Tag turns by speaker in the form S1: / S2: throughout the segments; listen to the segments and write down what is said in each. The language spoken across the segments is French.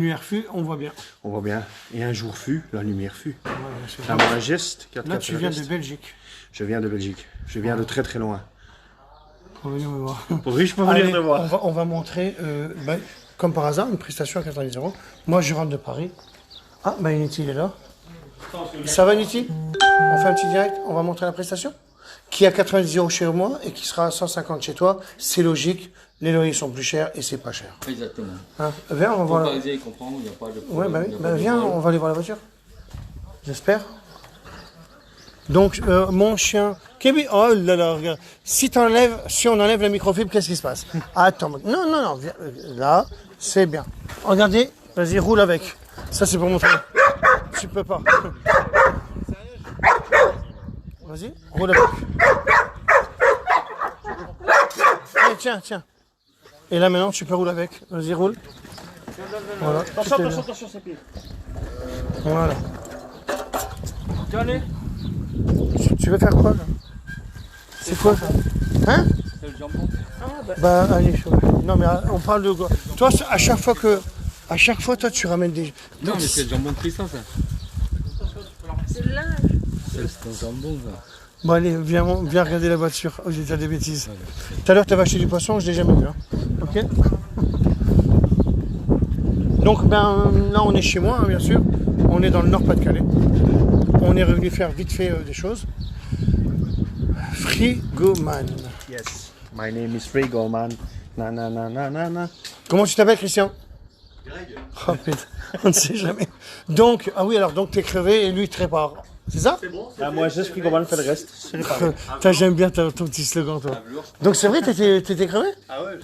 S1: Lumière fut, on voit bien.
S2: On voit bien. Et un jour fut, la lumière fut.
S1: Ouais,
S2: Un bon geste.
S1: là, tu viens de Belgique.
S2: Je viens de Belgique. Je viens de très très loin.
S1: Pour venir me voir.
S2: Pour riche, pas
S1: Allez,
S2: venir te voir.
S1: on va montrer, comme par hasard, une prestation à 90 €. Moi, je rentre de Paris. Ah, Unity, il est là. Ça va, Unity? On fait un petit direct, on va montrer la prestation qui est à 90 € chez moi et qui sera à 150 chez toi. C'est logique, les loyers sont plus chers et c'est pas cher.
S3: Exactement.
S1: Hein, viens, on va voir.
S3: Le Parisien, il comprend, il n'y a pas de
S1: Ouais,
S3: problème.
S1: oui. Viens, on va aller voir la voiture. J'espère. Donc, mon chien. Kébi, oh là là, regarde. Si on enlève la microfibre, qu'est-ce qui se passe? Attends, non, viens, là, c'est bien. Regardez, vas-y, roule avec. Ça, c'est pour montrer. Tu peux pas. Vas-y, roule avec. Allez, tiens. Et là, maintenant, tu peux rouler avec. Vas-y, roule. Voilà.
S4: Attention, c'est pire.
S1: Voilà.
S3: Allez,
S1: Tu veux faire quoi, là? C'est quoi, ça? Hein?
S3: c'est le jambon.
S1: Bah, allez, non, mais on parle de quoi? Toi, à chaque fois, toi, tu ramènes des...
S3: Non, mais c'est le jambon de Tristan, ça.
S5: C'est là.
S3: C'est un jambon, ça.
S1: Bon, allez, viens regarder la voiture. Oh, j'ai dit des bêtises. Tout à l'heure, tu avais acheté du poisson, je l'ai jamais vu. Hein. Ok? Donc, là, on est chez moi, hein, bien sûr. On est dans le Nord-Pas-de-Calais. On est revenu faire vite fait des choses. Frigoman.
S2: Yes. My name is Frigoman. Na.
S1: Comment tu t'appelles, Christian? Greg. Oh putain, on ne sait jamais. Donc, donc t'es crevé et lui il te répare. C'est ça?
S2: Moi, juste Frigoman fait le reste.
S1: J'aime bien ton petit slogan, toi. Donc c'est vrai, t'étais crevé?
S4: Ah ouais,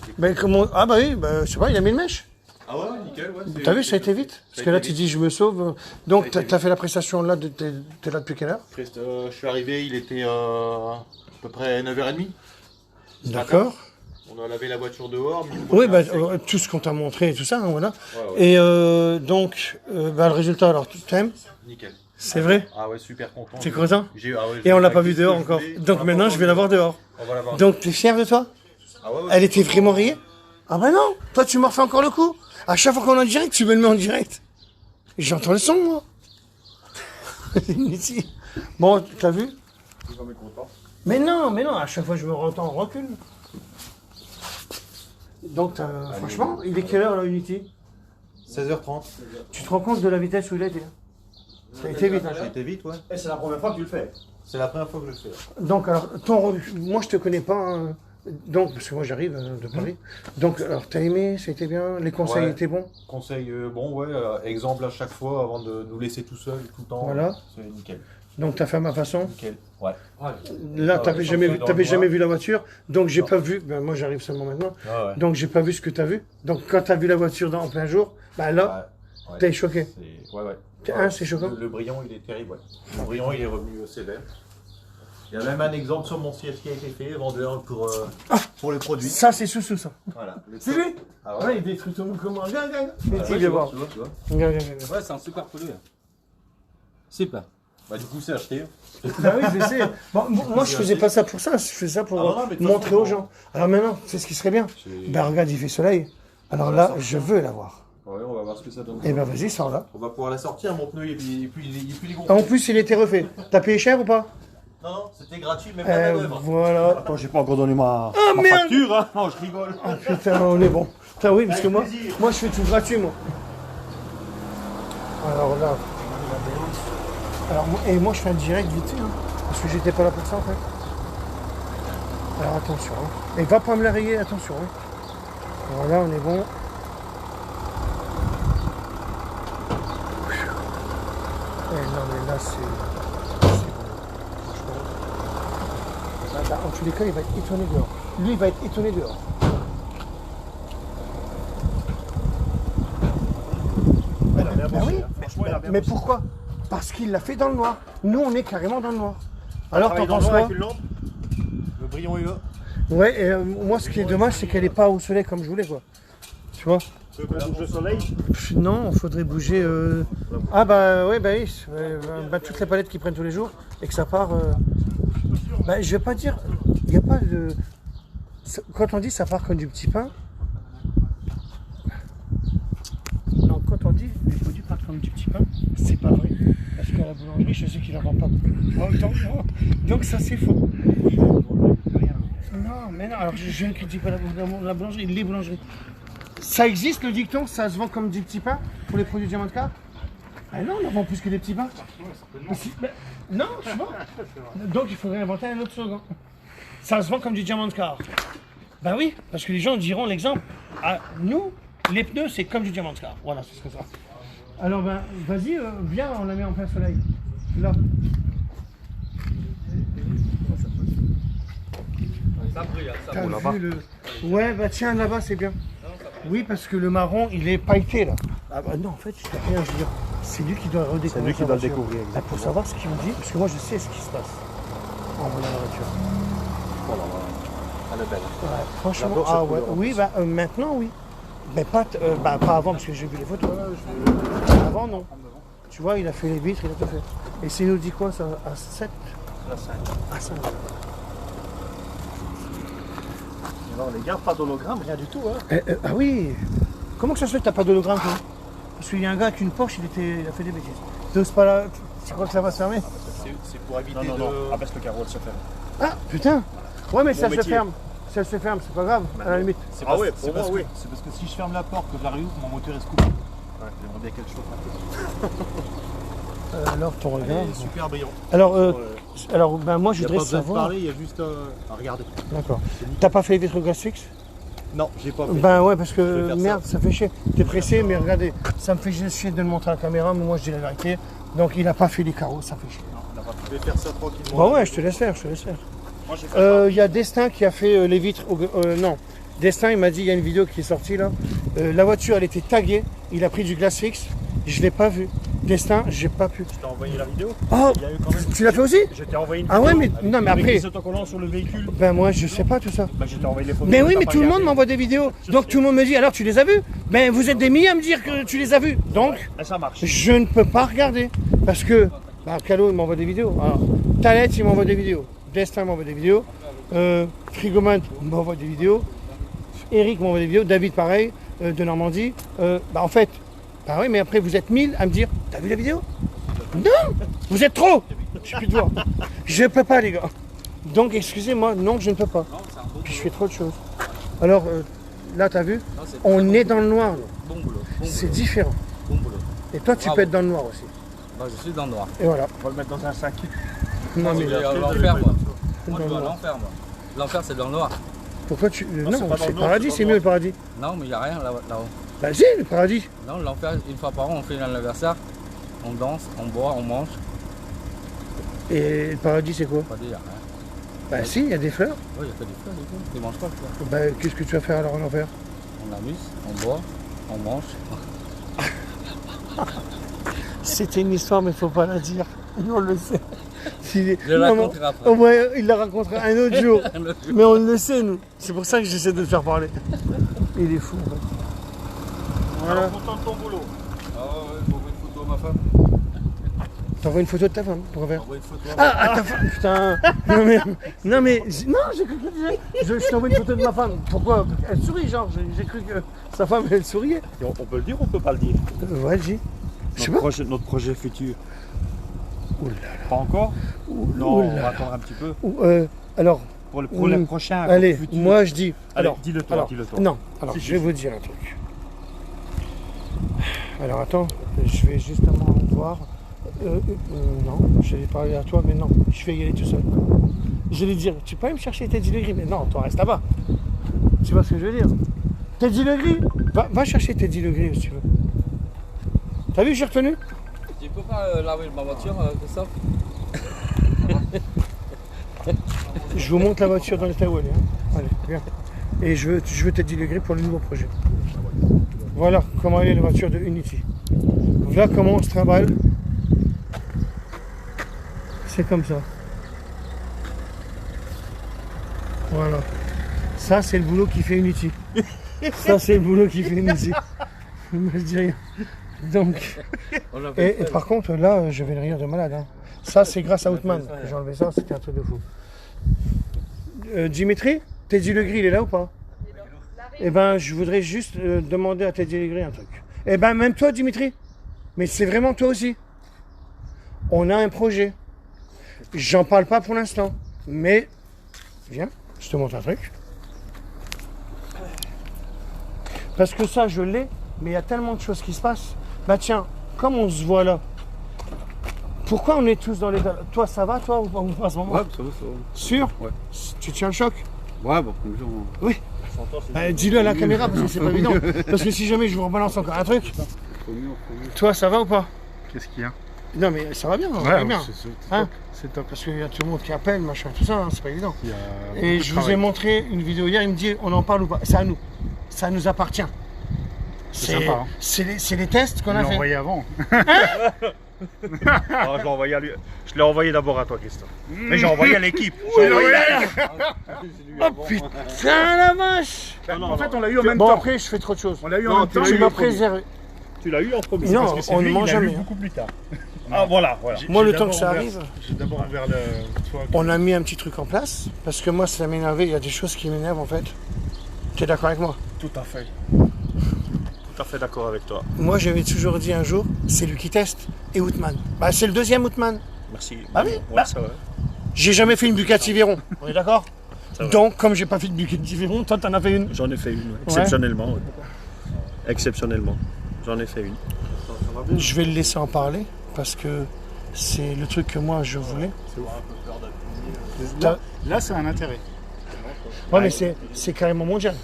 S1: Je sais pas, il a mis une mèche.
S4: Ah ouais, nickel, ouais.
S1: T'as vu, ça a été vite. Parce que là, tu dis, je me sauve. Donc, t'as fait la prestation là, t'es là depuis quelle heure?
S4: Je suis arrivé, il était à peu près 9h30.
S1: D'accord.
S4: On a lavé la voiture dehors.
S1: Oui, tout ce qu'on t'a montré et tout ça, hein, voilà.
S4: Ouais.
S1: Et donc, le résultat, alors, tu t'aimes?
S4: Nickel.
S1: C'est vrai?
S4: Ah ouais, super content.
S1: T'es content?
S4: Ouais,
S1: Et on l'a pas vu dehors encore. Donc maintenant, je vais la voir dehors.
S4: On va la voir.
S1: Donc, t'es fier de toi?
S4: Ah ouais,
S1: Elle était vraiment rayée? Ah bah non, toi tu m'en refais encore le coup. À chaque fois qu'on est en direct, tu me le mets en direct. J'entends le son, moi. Ici. Bon, t'as vu? Mais non, à chaque fois je me entends en recul. Donc, franchement, il est quelle heure là, Unity?
S4: 16h30.
S1: Tu te rends compte de la vitesse où il a été? Ça a été vite, hein.
S4: J'ai été vite, ouais.
S6: Et c'est la première fois que tu le fais.
S4: C'est la première fois que je le fais.
S1: Donc, alors, moi je te connais pas, hein. Donc, parce que moi j'arrive de Paris. Donc, alors, t'as aimé, c'était bien, les conseils
S4: Ouais.
S1: étaient bons?
S4: Conseil bon, ouais. Exemple à chaque fois avant de nous laisser tout seul tout le temps.
S1: Voilà.
S4: C'est nickel.
S1: Donc, t'as fait à ma façon?
S4: Nickel. Ouais.
S1: Là, t'avais jamais
S4: dans le
S1: vu la voiture, donc j'ai pas vu. Ben, moi, j'arrive seulement maintenant,
S4: Ah ouais.
S1: donc j'ai pas vu ce que t'as vu. Donc, quand t'as vu la voiture en plein jour, ben là,
S4: Ouais.
S1: t'es choqué.
S4: Ouais.
S1: C'est choquant.
S4: Le brillant, il est terrible, ouais. Le brillant, il est revenu sévère. Il y a même un exemple sur mon siège qui a été fait, vendeur pour le produit.
S1: Ça, c'est sous ça.
S4: Voilà.
S1: C'est lui?
S4: Ah ouais.
S1: Ouais, il détruit tout le monde comment? Viens.
S4: Ouais,
S1: Viens voir.
S4: tu vois.
S1: Viens.
S3: Ouais, c'est un super produit. Super.
S4: Bah, du coup, c'est acheté.
S1: Ben oui, je sais. Bon, moi, je faisais pas ça pour ça, je fais ça pour
S4: non, mais de toute
S1: montrer
S4: façon,
S1: aux gens. Alors maintenant, c'est ce qui serait bien. Ben regarde, il fait soleil. Alors là, je veux la voir.
S4: Ouais, on va voir ce que ça donne.
S1: Eh ben vas-y, sors là.
S4: On va pouvoir la sortir, mon pneu, il est plus gros.
S1: En plus, il était refait. T'as payé cher ou pas?
S4: Non, c'était gratuit, même pas d'œuvre.
S1: Voilà.
S2: Attends, j'ai pas encore donné ma
S1: merde.
S2: facture, hein. Non, je rigole.
S1: Ah putain, on est bon. Putain, oui, parce que moi, je fais tout gratuit, moi. Alors là, moi, je fais un direct vite fait, hein, parce que j'étais pas là pour ça, en fait. Alors attention, hein. Et va pas me la rayer, attention. Hein. Voilà, on est bon. Non, mais là, c'est bon. Franchement. En tous les cas, il va être étonné dehors. Lui, il va être étonné dehors. Ben oui, mais pourquoi? Parce qu'il l'a fait dans le noir. Nous, on est carrément dans le noir. Alors, t'en penses quoi?
S4: Le brillant est là.
S1: Ouais, et moi, ce qui est dommage, c'est qu'elle n'est pas au soleil comme je voulais, quoi. Tu vois?
S6: Tu veux qu'on bouge le soleil?
S1: Non, il faudrait bouger. Ah, bah oui, toutes les palettes qui prennent tous les jours et que ça part. Je vais pas dire. Il n'y a pas de. Quand on dit ça part comme du petit pain. Non, quand on boulangerie, je sais qu'il n'en vend pas. Donc ça c'est faux. Non, mais non, alors je ne critique pas la boulangerie, les boulangeries. Ça existe le dicton, ça se vend comme des petits pains pour les produits Diamant Car? Ah non, on en vend plus que des petits pains. Mais non, je vois. Donc il faudrait inventer un autre slogan. Ça se vend comme du Diamant Car. Ben oui, parce que les gens diront l'exemple. Ah, nous, les pneus, c'est comme du Diamant Car. Voilà, ce serait ça. Alors ben, vas-y, viens, on la met en plein soleil. Là.
S3: Ça brille, ça
S1: T'as
S3: brille.
S1: vu le... Ouais, bah tiens, là-bas, c'est bien. Oui, parce que le marron, il est pailleté, là. Ah bah non, en fait, je sais rien, je veux dire, c'est lui qui doit redécouvrir.
S6: C'est lui qui
S1: sa
S6: doit le
S1: voiture.
S6: découvrir,
S1: Ah, pour savoir ce qu'il me dit, parce que moi, je sais ce qui se passe en volant la voiture.
S4: Oh là là. Elle est belle.
S1: Ouais, franchement,
S4: J'adore cette
S1: ah ouais,
S4: couleur, en
S1: oui, bah maintenant, oui. Mais pas, pas avant, parce que j'ai vu les photos. Avant, non. Tu vois, il a fait les vitres, il a tout fait. Et c'est nous dit quoi, ça, à 7
S4: La 5.
S1: À 5.
S6: Non, les gars, pas d'hologramme, rien du tout. Hein.
S1: Ah oui. Comment que ça se fait que t'as pas d'hologramme, toi? Parce qu'il y a un gars avec une Porsche, il a fait des bêtises. T'oses pas là, tu crois que ça va se fermer?
S4: C'est pour éviter
S6: Non, non,
S4: de...
S6: non. Abaisse le carreau, elle se ferme.
S1: Ah, putain. Ouais, mais ça se
S6: métier.
S1: ferme. Si elle se ferme, c'est pas grave, à la limite.
S6: Ah ouais, pour moi,
S4: parce que,
S6: oui.
S4: c'est parce que si je ferme la porte, que je la réouvre, mon moteur est coupé. Ouais, j'aimerais bien qu'elle chauffe un peu.
S1: Alors, ton regard.
S4: Elle est super brillant.
S1: Alors, ben moi, je
S4: Il n'y a
S1: voudrais
S4: pas besoin de
S1: savoir.
S4: parler, il y a juste à regarder.
S1: D'accord. T'as pas fait les vitres glace fixes?
S4: Non, j'ai pas fait.
S1: Ben ouais, parce
S4: Je
S1: que
S4: vais faire
S1: merde, ça fait chier. T'es pressé, mais regardez, ça me fait juste chier de le montrer à la caméra, mais moi je dis la vérité. Donc il a pas fait les carreaux, ça fait chier.
S4: Je vais faire ça tranquillement.
S1: Bah ouais, je te laisse faire, je te laisse faire.
S6: Moi, j'ai fait
S1: Il y a Destin qui a fait les vitres. Non, Destin, il m'a dit, il y a une vidéo qui est sortie là. La voiture, elle était taguée. Il a pris du glace fixe. Je l'ai pas vu. Destin, j'ai pas pu.
S6: Je t'ai envoyé la vidéo.
S1: Oh,
S6: Il y a eu quand même.
S1: tu l'as fait aussi?
S6: Je t'ai envoyé une
S1: Ah ouais,
S6: vidéo
S1: mais
S6: avec-
S1: non, mais
S6: avec
S1: après.
S6: les autocollants sur le véhicule.
S1: Ben moi, je sais pas tout ça.
S6: Bah, je t'ai envoyé les photos.
S1: Mais oui,
S6: t'as
S1: mais
S6: pas
S1: tout le monde
S6: regardé.
S1: m'envoie des vidéos. Donc tout le monde me dit, alors tu les as vues? Ben vous êtes des milliers à me dire que tu les as vues. Donc,
S6: Ah, ça marche.
S1: je ne peux pas regarder. Parce que, bah, Calo, il m'envoie des vidéos. Alors, Talette, il m'envoie des vidéos. Destin m'envoie des vidéos. Frigoman m'envoie des vidéos. Eric m'envoie des vidéos. David, pareil, de Normandie. Bah, en fait, bah oui, mais après, vous êtes 1000 à me dire, t'as vu la vidéo? Non, vous êtes trop. Je suis plus de voir. Je peux pas, les gars. Donc, excusez-moi, non, je ne peux pas. Puis je fais trop de choses. Alors, là, t'as vu? On est dans le noir, là.
S3: Bon boulot.
S1: C'est différent.
S3: Bon boulot.
S1: Et toi, tu
S3: Bravo.
S1: peux être dans le noir aussi.
S3: Bah, je suis dans le noir.
S1: Et voilà.
S6: On va le mettre dans un sac.
S1: Non, mais
S3: Je vais à l'enfer, moi. Moi, je vais
S1: Non,
S3: à
S1: non.
S3: l'enfer, moi. L'enfer, c'est dans le noir.
S1: pourquoi tu.
S6: c'est
S1: non,
S6: pas dans
S1: c'est
S6: le
S1: le
S6: noir,
S1: paradis,
S6: c'est
S1: c'est
S6: dans
S1: mieux
S6: le
S1: le paradis.
S3: Non, mais il n'y a rien là-haut.
S1: Bah, si, le paradis.
S3: Non, l'enfer, une fois par an, on fait l'anniversaire. On danse, on boit, on mange.
S1: Et le paradis, c'est quoi?
S3: Pas dire, rien.
S1: Bah, si, il y a des fleurs.
S3: Oui, il y a pas des fleurs, du coup. Tu manges pas, quoi.
S1: Bah, qu'est-ce que tu vas faire alors en enfer?
S3: On amuse, on boit, on mange.
S1: C'était une histoire, mais faut pas la dire. On le sait.
S3: Je la raconterai après.
S1: Au moins, il la racontera un autre jour. Mais on le sait, nous. C'est pour ça que j'essaie de le faire parler. Il est fou, en fait. Voilà.
S6: Alors, content de ton boulot.
S3: Ah ouais, faut envoyer une photo à ma femme.
S1: T'envoies une photo de ta femme pour faire.
S3: Envoyer une photo à
S1: Ah, à ta femme, putain. Non, mais non, j'ai cru que tu disais. Je t'envoie une photo de ma femme. Pourquoi? Elle sourit, genre. J'ai cru que sa femme, elle souriait.
S6: Et on peut le dire ou on peut pas le dire?
S1: Ouais, dis. Je sais pas.
S6: Notre projet futur.
S1: Ouh là
S6: Pas encore?
S1: Ouh
S6: Non,
S1: là
S6: on va
S1: là.
S6: attendre un petit peu.
S1: Alors,
S6: Pour le prochain.
S1: allez,
S6: futur.
S1: moi je dis.
S6: Allez,
S1: Alors,
S6: dis-le toi,
S1: alors,
S6: dis-le toi.
S1: Non, alors
S6: Si,
S1: je
S6: si,
S1: vais
S6: si.
S1: vous dire un truc. Alors attends, je vais justement voir. Non, je vais parler à toi, mais non, je vais y aller tout seul. Je vais lui dire, tu peux aller me chercher Teddy Legris, mais non, toi reste là-bas. Tu vois ce que je veux dire? Teddy Legris, va chercher Teddy Legris si tu veux. T'as vu, j'ai retenu?
S3: Tu peux pas laver ma voiture, Christophe?
S1: Je vous montre la voiture dans l'état où elle est. Hein. Allez, viens. Et je veux Teddy Legris pour le nouveau projet. Voilà comment elle est la voiture de Unity. Voilà comment on se trimballe. C'est comme ça. Voilà. Ça, c'est le boulot qui fait Unity. Ça, c'est le boulot qui fait Unity. Je dis rien. Donc,
S3: On l'a fait
S1: et par contre, là, je vais le rire de malade. Hein. Ça, c'est grâce à Outman que j'ai enlevé ça. C'était un truc de fou. Dimitri, Teddy Legris, il est là ou pas? Eh ben, je voudrais juste demander à Teddy Legris un truc. Eh ben, même toi, Dimitri. Mais c'est vraiment toi aussi. On a un projet. J'en parle pas pour l'instant. Mais, viens, je te montre un truc. Parce que ça, je l'ai, mais il y a tellement de choses qui se passent. Bah tiens, comme on se voit là, pourquoi on est tous dans les... Toi, ça va, toi, ou pas à ce moment?
S3: Ouais, ça va.
S1: Sûr?
S3: Ouais.
S1: Tu tiens le choc?
S3: Ouais, bon, comme ça,
S1: Oui. Dis-le à la caméra, parce que c'est pas évident. Parce que si jamais je vous rebalance encore un truc, toi, ça va ou pas?
S6: Qu'est-ce qu'il y a?
S1: Non, mais ça va bien, ça va bien.
S6: c'est
S1: Hein?
S6: top. C'est top.
S1: Parce qu'il y a tout le monde qui appelle, machin, tout ça, hein, c'est pas évident.
S6: Il y a
S1: Et
S6: beaucoup de
S1: je vous ai
S6: travail.
S1: montré une vidéo hier, il me dit, on en parle ou pas? C'est à nous. Ça nous appartient.
S6: C'est sympa, hein.
S1: C'est les tests qu'on
S6: On
S1: a
S6: l'a
S1: fait.
S6: envoyé avant. Ah, je l'ai envoyé d'abord à toi, Christophe. Mais j'ai envoyé à l'équipe.
S1: Oh putain la vache!
S6: En fait, on l'a eu en même
S1: Bon,
S6: temps.
S1: après, je fais trop de choses.
S6: On l'a eu en même temps.
S1: Tu
S6: il
S1: m'as
S6: est premier.
S1: préservé.
S6: Tu l'as eu en premier.
S1: Non,
S6: parce que c'est
S1: on ne
S6: lui,
S1: ment
S6: il a eu
S1: jamais, hein.
S6: beaucoup plus tard. Ah, voilà.
S1: Moi, le
S6: J'ai
S1: temps que ça
S6: d'abord
S1: arrive,
S6: J'ai d'abord ouvert le. Toi,
S1: on a mis un petit truc en place. Parce que moi, ça m'énervait. Il y a des choses qui m'énervent en fait. Tu es d'accord avec moi?
S6: Tout à fait. Tout à fait d'accord avec toi.
S1: Moi, j'avais toujours dit un jour, c'est lui qui teste. Et Outman. Bah, c'est le deuxième Outman.
S6: Merci.
S1: Ah oui,
S6: Ouais,
S1: bah.
S6: ça va.
S1: J'ai jamais fait une Bugatti Veyron. On est d'accord?
S6: va.
S1: Donc, comme j'ai pas fait de Bugatti Veyron, toi, t'en as fait une.
S6: J'en ai fait une, exceptionnellement. Ouais. Exceptionnellement. J'en ai fait une.
S1: Je vais le laisser en parler. Parce que c'est le truc que moi, je voulais.
S6: Là, c'est un intérêt.
S1: Ouais, mais c'est carrément mondial.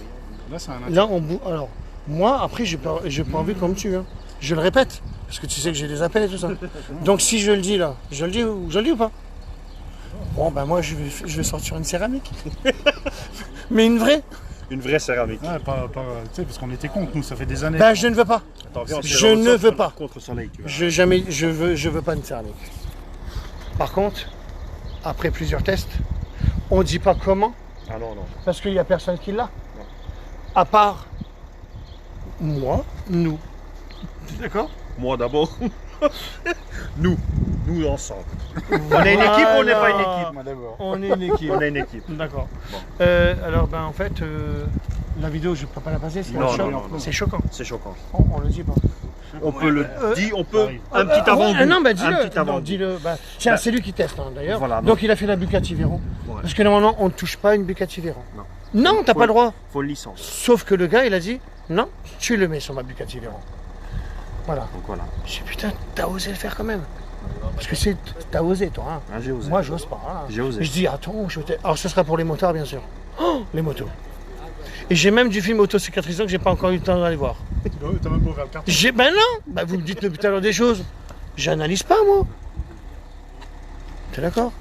S6: Là, c'est un intérêt.
S1: Là, alors, moi, après, j'ai pas envie qu'on me tue. Hein. Je le répète, parce que tu sais que j'ai des appels et tout ça. Donc, si je le dis là, je le dis ou pas? Bon, ben moi, je vais sortir une céramique. Mais une vraie?
S6: Une vraie céramique.
S1: Ah,
S6: Ouais, tu sais, parce qu'on était contre, nous, ça fait des années.
S1: Ben, je ne veux pas.
S6: Attends, viens, on se
S1: je
S6: fait
S1: ne
S6: le
S1: veux
S6: sol
S1: pas.
S6: Contre soleil, tu vois.
S1: Je veux pas une céramique. Par contre, après plusieurs tests, on dit pas comment,
S6: Ah non.
S1: parce qu'il n'y a personne qui l'a. À part moi, nous. D'accord?
S6: Moi d'abord. Nous ensemble. On est une équipe ou on n'est pas une équipe, moi d'abord?
S1: On est une équipe.
S6: On est une équipe.
S1: D'accord. Alors, ben en fait, la vidéo, je ne peux pas la passer, c'est
S6: Non,
S1: un choc.
S6: non.
S1: C'est choquant.
S6: C'est choquant.
S1: On le dit pas.
S6: On peut le dire, on peut un petit avant.
S1: Non, bah dis-le.
S6: Un petit avant.
S1: Non, dis-le. Bah, tiens, c'est lui qui teste hein, d'ailleurs.
S6: Voilà,
S1: donc il a fait la Bugatti Veyron.
S6: Ouais.
S1: Parce que normalement, on ne touche pas une Bugatti Veyron.
S6: Non.
S1: Non, t'as pas le droit.
S6: Faut une licence.
S1: Sauf que le gars, il a dit, non, tu le mets sur ma Bugatti Veyron. Voilà.
S6: Donc voilà.
S1: J'ai dit, putain, t'as osé le faire quand même. Parce que t'as osé, toi. Hein.
S6: Ah, j'ai osé.
S1: Moi, j'ose pas. Hein.
S6: J'ai osé.
S1: Je dis, attends, alors ce sera pour les motards, bien sûr. Oh, les motos. Et j'ai même du film auto-cicatrisant que j'ai pas encore eu le temps d'aller voir.
S6: T'as même pas ouvert le carton.
S1: Ben non, ben vous me dites depuis tout à l'heure des choses. J'analyse pas, moi. T'es d'accord?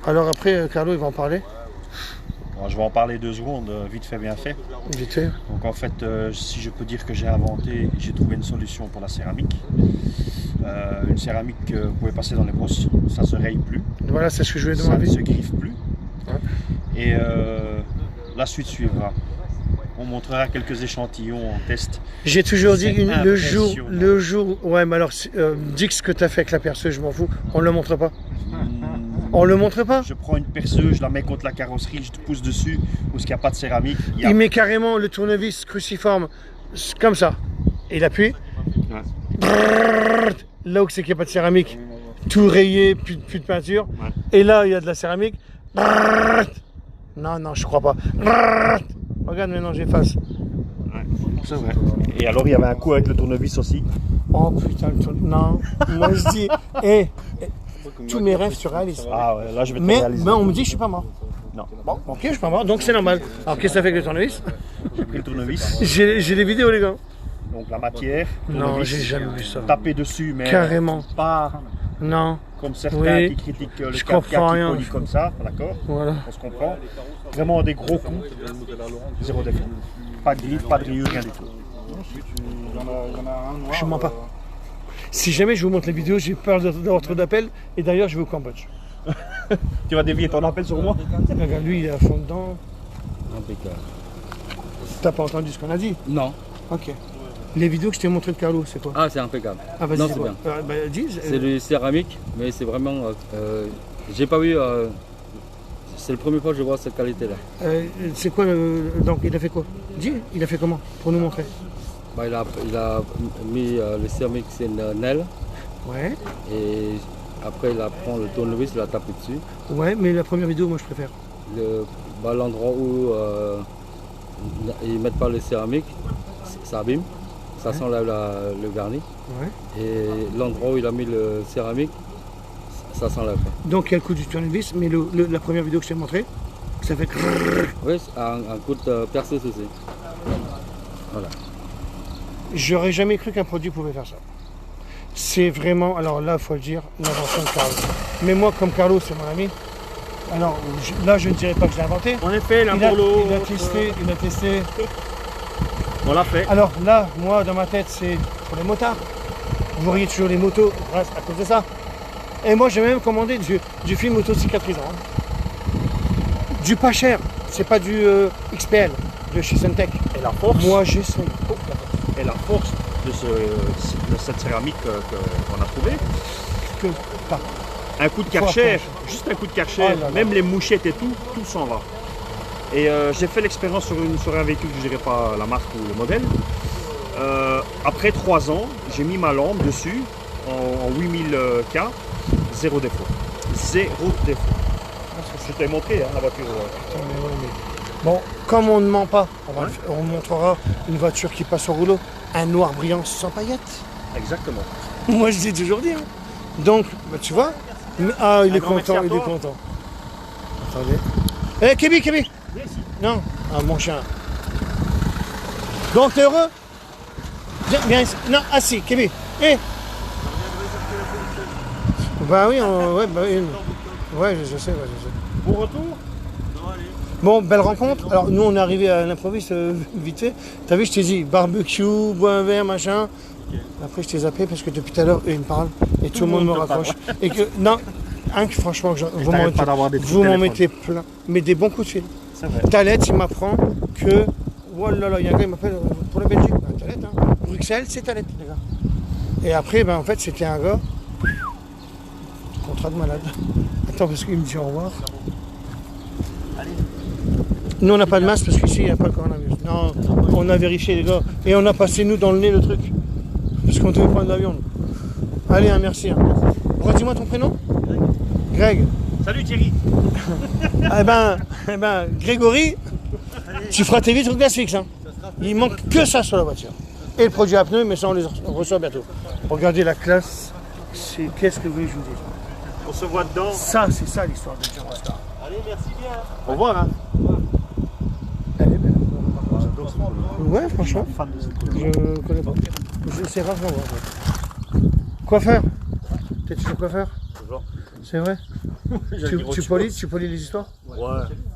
S1: Alors après, Carlo, il va en parler.
S6: Alors, je vais en parler 2 secondes, vite fait, bien fait.
S1: Vite fait.
S6: Donc en fait, si je peux dire que j'ai trouvé une solution pour la céramique. Une céramique que vous pouvez passer dans les brosses, ça se raye plus,
S1: Voilà, c'est ce que je voulais
S6: ça ne
S1: demander.
S6: se griffe plus.
S1: Ouais.
S6: Et la suite suivra. On montrera quelques échantillons en test.
S1: J'ai toujours dit
S6: C'est
S1: le jour,
S6: impressionnant.
S1: ouais, mais alors, dis que ce que t'as fait avec la perceuse, je m'en fous. On le montre pas. On le montre pas.
S6: Je prends une perceuse, je la mets contre la carrosserie, je te pousse dessus, où il n'y a pas de céramique. Il y a-
S1: Il met carrément le tournevis cruciforme comme ça. Et il appuie.
S6: Ouais.
S1: Brrr, là où c'est qu'il n'y a pas de céramique, tout rayé, plus de peinture.
S6: Ouais.
S1: Et là, il y a de la céramique. Brrr. Non, je crois pas. Brrr. Regarde, maintenant j'efface.
S6: Ouais, c'est vrai. Et alors il y avait un coup avec le tournevis aussi.
S1: Oh putain, non. Moi je dis, tous mes rêves se réalisent.
S6: Ah ouais, là je vais te
S1: Mais
S6: réaliser.
S1: on me dit que je suis pas mort.
S6: Non.
S1: Bon, ok, je suis pas mort, donc c'est normal. Alors qu'est-ce que ça fait avec le tournevis?
S6: J'ai pris le tournevis,
S1: J'ai des vidéos, les gars.
S6: donc la matière,
S1: Non,
S6: tournevis,
S1: j'ai jamais vu ça.
S6: taper dessus, mais
S1: Carrément.
S6: pas
S1: Non,
S6: comme certains
S1: Oui.
S6: qui critiquent le
S1: Je
S6: 4x4
S1: comprends
S6: qui
S1: rien.
S6: polie comme ça, d'accord?
S1: voilà.
S6: On se comprend. Vraiment des gros coups, zéro défaut. Pas de griffe, pas de rayures, rien du tout.
S1: Je mens pas. Si jamais je vous montre les vidéos, j'ai peur d'avoir trop d'appels. Et d'ailleurs, je vais au Cambodge.
S6: Tu vas dévier ton appel sur moi?
S1: Regarde, lui, il est à fond dedans.
S3: Impeccable.
S1: T'as pas entendu ce qu'on a dit?
S3: Non.
S1: Ok. Les vidéos que je t'ai montrées de Carlo, c'est quoi?
S3: Ah, c'est impeccable.
S1: Ah, vas-y,
S3: non,
S1: c'est
S3: c'est
S1: quoi?
S3: bien.
S1: Bah, dis.
S3: C'est du céramique, mais c'est vraiment. J'ai pas vu. C'est la première fois que je vois cette qualité-là.
S1: C'est quoi donc, il a fait quoi? Dis, il a fait comment? Pour nous montrer.
S3: Bah, il a mis le céramique, c'est une aile,
S1: Ouais.
S3: et Après, il apprend le tournevis, il la tape dessus.
S1: Ouais, mais la première vidéo, moi, je préfère.
S3: L'endroit où ils mettent pas les céramiques, ça abîme, ça s'enlève le vernis.
S1: Ouais.
S3: Et l'endroit où il a mis le céramique, ça s'enlève pas.
S1: Donc, il y a le coup du tournevis, mais la première vidéo que je t'ai montré, ça fait...
S3: Oui, un coup de perceuse aussi. Voilà.
S1: J'aurais jamais cru qu'un produit pouvait faire ça. C'est vraiment, alors là, il faut le dire, l'invention de Carlo. Mais moi, comme Carlo, c'est mon ami, alors là, je ne dirais pas que je l'ai inventé.
S6: En effet,
S1: Il a testé.
S6: On l'a fait.
S1: Alors là, moi, dans ma tête, c'est pour les motards. Vous voyez toujours les motos grâce à cause de ça. Et moi, j'ai même commandé du film auto-cicatrisant. Du pas cher, c'est pas du XPL de chez Suntech.
S6: Et la force,
S1: Moi, j'essaie.
S6: et la force de cette céramique qu'on a trouvée,
S1: Que pas.
S6: un coup de karcher,
S1: Faut
S6: juste un coup de karcher,
S1: Oh là là.
S6: même les mouchettes et tout s'en va. Et j'ai fait l'expérience sur un véhicule, je ne dirais pas la marque ou le modèle. Après 3 ans, j'ai mis ma lampe dessus en 8000K, zéro défaut. Zéro défaut. Je t'ai montré la voiture.
S1: Putain, mais ouais, mais- Bon, comme on ne ment pas, on montrera une voiture qui passe au rouleau, un noir brillant sans paillettes.
S6: Exactement.
S1: Moi, je l'ai toujours dit. Hein. Donc, bah, tu vois. Ah, il est
S6: grand merci
S1: content,
S6: à
S1: il est
S6: toi.
S1: content. Attendez. Eh, Kébi Non. Ah, mon chien. Donc, t'es heureux? Viens ici. Non, assis, Kébi. Eh. Bah oui, ouais, bah oui. Ouais, je sais.
S6: Bon retour.
S1: Bon, belle rencontre. Alors, nous, on est arrivé à l'improviste vite fait. T'as vu, je t'ai dit barbecue, bois un verre, machin. Après, je t'ai zappé parce que depuis tout à l'heure, eux, ils me parlent et tout le monde me raccroche. Et que, non, franchement, vous
S6: t'arrêtes pas d'avoir des
S1: vous
S6: coups de
S1: m'en
S6: téléphone.
S1: mettez plein. Mais des bons coups de fil.
S6: C'est vrai.
S1: Thalette, il m'apprend que. Oh là là, il y a un gars qui m'appelle pour la Belgique. Ben, Thalette, hein. Bruxelles, c'est Thalette, les gars. Et après, ben, en fait, c'était un gars. Contrat de malade. Attends, parce qu'il me dit au revoir. Nous, on n'a pas de masque parce qu'ici, il n'y a pas le coronavirus. Non, on a vérifié, les gars. Et on a passé, nous, dans le nez, le truc. Parce qu'on devait prendre l'avion. nous. Allez, merci. Hein. Redis-moi ton prénom. Greg.
S6: Salut Thierry.
S1: Eh ben, Grégory, tu feras tes vitres glace fixe. Hein. Il manque que ça sur la voiture. Et le produit à pneus, mais ça, on les reçoit bientôt. Regardez la classe. C'est qu'est-ce que vous voulez que je vous dise?
S6: On se voit dedans.
S1: Ça, c'est ça l'histoire de John Star.
S6: Au revoir. Hein.
S1: Elle est belle. Ouais, franchement.
S6: Fan de cette couleur.
S1: Je connais pas. C'est rare d'en voir. Ouais. Coiffeur. T'es toujours coiffeur?
S6: Toujours.
S1: C'est vrai? Tu polis les histoires?
S6: Ouais,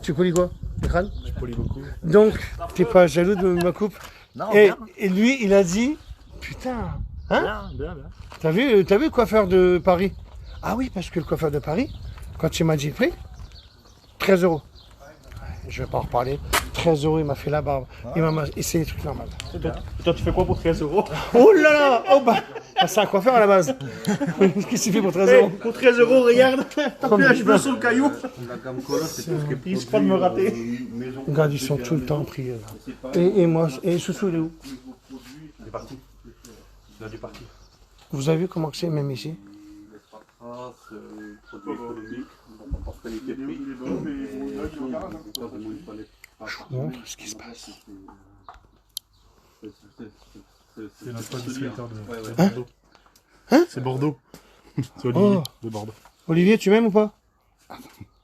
S1: Tu polis quoi? Le crâne?
S6: je polis beaucoup.
S1: Donc, t'es pas jaloux de ma coupe?
S6: Non,
S1: Et lui, il a dit, putain, hein?
S6: Bien.
S1: T'as vu le coiffeur de Paris? Ah oui, parce que le coiffeur de Paris, quand il m'a dit le prix, 13 €. Je vais pas en reparler. 13 €, il m'a fait la barbe. Et c'est des trucs normaux.
S6: Toi, tu fais quoi pour 13 €?
S1: Oh là là! Oh bah! C'est un coiffeur à la base. Qu'est-ce qu'il fait pour 13 €?
S6: Pour 13 €, regarde. T'as plus un cheveu sur le caillou. Il risque pas de me rater.
S1: Regarde, ils sont tout le temps pris. Là. Et moi, et Soussou, il est où?
S6: Il est parti. Il a dû partir.
S1: Vous avez vu comment que c'est, même ici? Je vous montre ce qui se passe.
S7: C'est notre distributeur de
S1: Hein
S7: Bordeaux.
S1: Hein
S7: C'est Bordeaux. C'est Olivier
S1: Oh.
S7: de Bordeaux.
S1: Olivier, tu m'aimes ou pas?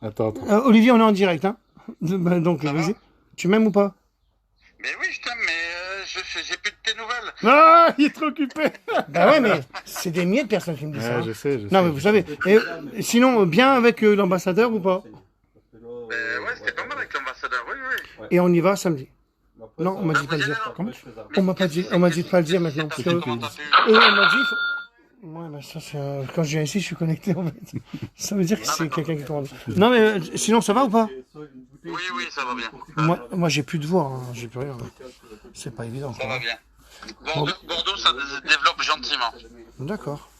S7: Attends.
S1: Olivier, on est en direct, hein? Donc, vas-y. Tu m'aimes ou pas?
S8: Mais oui, je t'aime, mais j'ai plus de tes nouvelles.
S7: Ah, il est trop occupé.
S1: Bah ouais, mais c'est des milliers de personnes qui me disent ça. hein.
S7: Je sais.
S1: Non, mais vous savez. Et sinon, bien avec l'ambassadeur ou pas?
S8: Ouais, c'était pas mal avec l'ambassadeur, oui.
S1: Et on y va samedi. Non, on m'a dit de pas le dire.
S7: Comment
S1: On m'a dit de pas le dire maintenant. Parce que,
S8: Comment t'as pu...
S1: on m'a dit. Ouais, bah ça, c'est, quand je viens ici, je suis connecté en fait. Ça veut dire que c'est quelqu'un qui tourne. Non, mais sinon, ça va ou pas?
S8: Oui, ça va bien.
S1: Moi j'ai plus de voix, hein, j'ai plus rien. C'est pas évident.
S8: Ça va bien. Bordeaux, ça se développe gentiment.
S1: D'accord.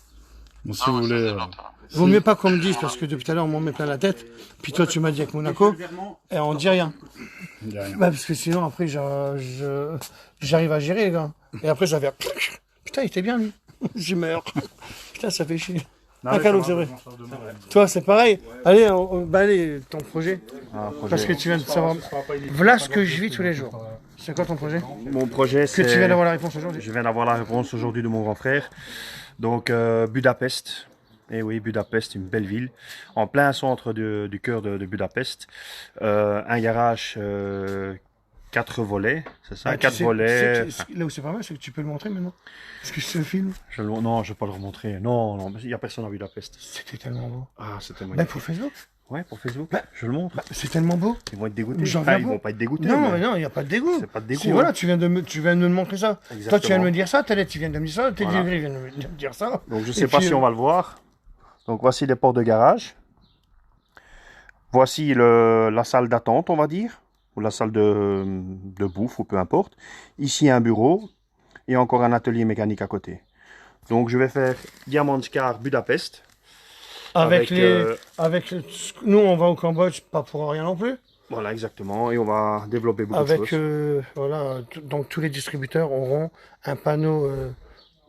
S7: Bon, si
S8: Ah,
S7: vous
S8: ouais, ça se
S7: voulez.
S8: développe.
S1: Vaut mieux pas qu'on me dise, parce que depuis tout à l'heure, on m'en met plein la tête. Puis toi, tu m'as dit avec Monaco, et on dit rien.
S7: Il y a rien.
S1: Bah, parce que sinon, après, j'arrive à gérer, les gars. Et après, j'avais. Putain, il était bien, lui. Je meurs. Putain, ça fait chier. Ah, Carlo, c'est vrai. Toi, c'est pareil. Allez, allez, ton projet. Parce que tu viens de savoir. Voilà ce que je vis tous les jours. C'est quoi ton projet?
S6: Mon projet, c'est...
S1: Que tu viens d'avoir la réponse aujourd'hui.
S6: Je viens d'avoir la réponse aujourd'hui de mon grand frère. Donc, Budapest. Et oui, Budapest, une belle ville. En plein centre du cœur de Budapest. Un garage, 4 volets, c'est ça? 4 volets.
S1: Là où c'est pas mal, c'est que tu peux le montrer maintenant. Parce que ce film,
S6: Non, je ne vais pas le remontrer. Non, il n'y a personne à Budapest.
S1: c'était tellement beau.
S6: Ah, c'était
S1: Bah,
S6: magnifique.
S1: pour Facebook.
S6: Ouais, pour Facebook,
S1: Bah,
S6: je le montre.
S1: C'est tellement beau.
S6: Ils vont être dégoûtés.
S1: J'en
S6: Enfin,
S1: viens
S6: ils
S1: pas.
S6: vont pas être dégoûtés.
S1: Non,
S6: mais
S1: mais non, il n'y a pas de dégoût.
S6: c'est pas de dégoût.
S1: Si,
S6: hein.
S1: voilà, tu viens de me montrer ça. Toi, tu viens de
S6: Exactement.
S1: me dire ça, Thalès, tu viens de me dire ça,
S6: Voilà.
S1: Teddy vient de me dire ça.
S6: Donc, je ne
S1: Et
S6: sais pas
S1: puis,
S6: si on va le voir. Donc, voici les portes de garage. Voici la salle d'attente, on va dire. Ou la salle de bouffe, ou peu importe. Ici, un bureau. Et encore un atelier mécanique à côté. Donc, je vais faire Diamantscar Budapest.
S1: Avec
S6: avec,
S1: nous, on va au Cambodge, pas pour rien non plus.
S6: Voilà, exactement. Et on va développer beaucoup de
S1: Avec,
S6: choses.
S1: voilà, donc tous les distributeurs auront un panneau.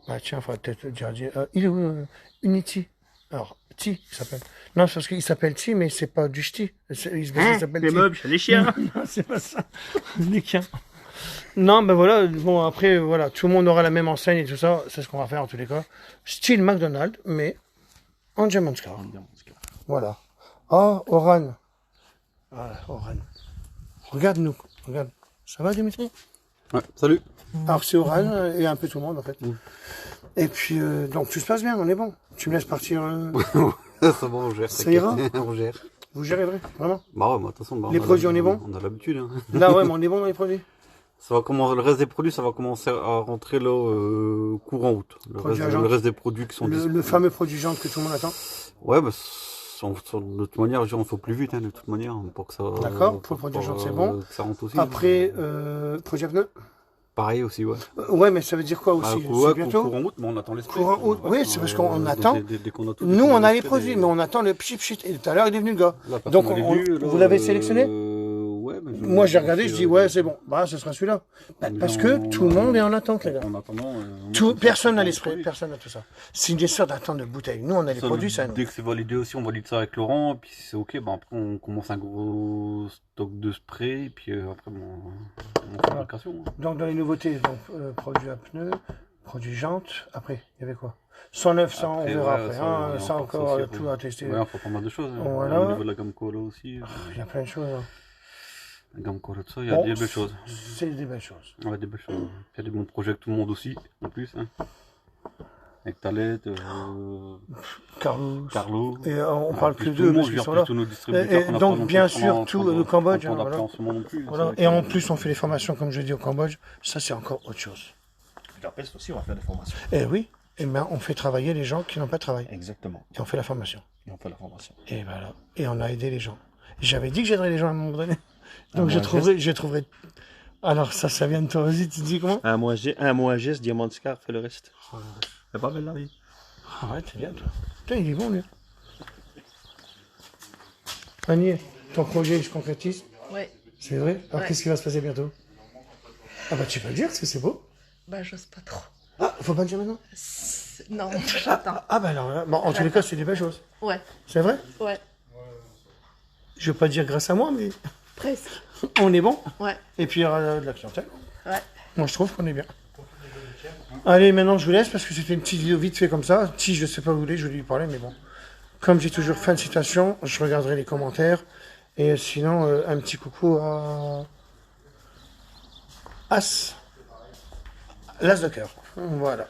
S1: Bah tiens, il faudrait peut-être le dire. Il est où Unity. Alors, Ti, il s'appelle. Non, c'est parce qu'il s'appelle Ti, mais c'est pas du ch'ti. Il s'appelle
S6: Les
S1: Ti.
S6: meubles, les chiens.
S1: Non, c'est pas ça. Les chiens. Non, ben voilà, bon, après, voilà, tout le monde aura la même enseigne et tout ça. C'est ce qu'on va faire en tous les cas. Style McDonald's, mais en Diamantscar. Voilà. Oh, Oran. Voilà, Oran. Regarde-nous. Regarde. Ça va, Dimitri?
S3: Ouais, salut.
S1: Alors, c'est Oran et un peu tout le monde, en fait. Et puis, donc, tout se passe bien, on est bon. Tu me laisses partir.
S9: Ça va, on gère.
S1: Ça ira?
S9: On gère.
S1: Vous gérez vrai, vraiment?
S9: Bah ouais, bah, de toute façon, bah,
S1: Les produits, on est bon?
S9: On a l'habitude. Hein.
S1: Là, ouais, mais on est bon dans les produits.
S9: Ça va commencer, le reste des produits, ça va commencer à rentrer là, courant août. Le reste des produits qui sont
S1: le fameux produit jante que tout le monde attend.
S9: Ouais, bah, de toute manière, on fait plus vite, hein, de toute manière, pour que ça.
S1: D'accord, pour le produit jante, c'est bon.
S9: Que ça rentre aussi.
S1: Après, produit à pneus.
S9: Pareil aussi, ouais.
S1: Ouais, mais ça veut dire quoi aussi? C'est bientôt?
S9: Courant août, mais on attend les sprays.
S1: Courant août, oui, c'est parce qu'on attend.
S9: Dès qu'on a tout,
S1: Nous, on a les produits, mais on attend le pchit. Et tout à l'heure, il est venu le gars. Donc, vous l'avez sélectionné?
S9: Ouais, mais
S1: moi, j'ai regardé, je dis, ouais, c'est bon. Bah, ce sera celui-là. Parce que tout le monde est en attente, les gars.
S9: En attendant.
S1: Personne n'a les sprays, personne n'a tout ça. C'est une histoire d'attente de bouteilles. Nous, on a les produits, ça.
S9: Dès que c'est validé aussi, on valide ça avec Laurent, puis si c'est ok, bah après on commence un gros stock de spray, et puis après on fait l'application.
S1: Donc dans les nouveautés, donc produits à pneus, produits jantes, après, il y avait quoi? 109, 100, on verra après, hein, ça encore tout à tester.
S9: Ouais, on fait pas mal de choses. Hein.
S1: Voilà.
S9: Au niveau de la gamme Cola aussi.
S1: Il y a plein de choses. Hein.
S9: La gamme Cola, tout ça, il y a des belles choses.
S1: C'est des belles choses.
S9: Ouais, des belles choses. Il y a des bons projets avec tout le monde aussi, en plus. Hein. Avec Thalès, Carlo.
S1: Et on parle plus d'eux parce qu'ils sont là. Et donc bien sûr tout le Cambodge. Hein, voilà. Voilà. Et en plus on fait les formations comme je dis au Cambodge. Ça c'est encore autre chose.
S6: Budapest aussi, on va faire des formations.
S1: Eh oui. Et bien on fait travailler les gens qui n'ont pas travaillé.
S6: Exactement.
S1: Et on fait la formation.
S6: Et on fait la formation.
S1: Et voilà. Et on a aidé les gens. J'avais dit que j'aiderais les gens à un moment donné. Donc je trouverai. Alors ça vient de toi. Vas-y, tu dis comment?
S6: Un mois geste, Diamantscar fait le reste. C'est pas belle la vie.
S1: Ah ouais, c'est bien toi. Putain, il est bon lui. Annie, ton projet se concrétise?
S5: Ouais.
S1: C'est vrai? Alors
S5: Ouais.
S1: qu'est-ce qui va se passer bientôt? Ah bah tu peux le dire, parce que c'est beau.
S5: Bah, j'ose pas trop.
S1: Ah, faut pas le dire maintenant?
S5: Non, j'attends.
S1: Ah bah alors là, bon, en tous les cas, c'est des belles choses.
S5: Ouais,
S1: C'est vrai?
S5: ouais,
S1: Je veux pas dire grâce à moi, mais
S5: presque.
S1: on est bon.
S5: Ouais,
S1: Et puis il y aura de la clientèle.
S5: ouais.
S1: Moi je trouve qu'on est bien. Allez, maintenant je vous laisse parce que c'était une petite vidéo vite fait comme ça. Si je sais pas où vous voulez, je vais lui parler, mais bon. Comme j'ai toujours fin de citation, je regarderai les commentaires. Et sinon, un petit coucou à As. L'As de cœur. Voilà.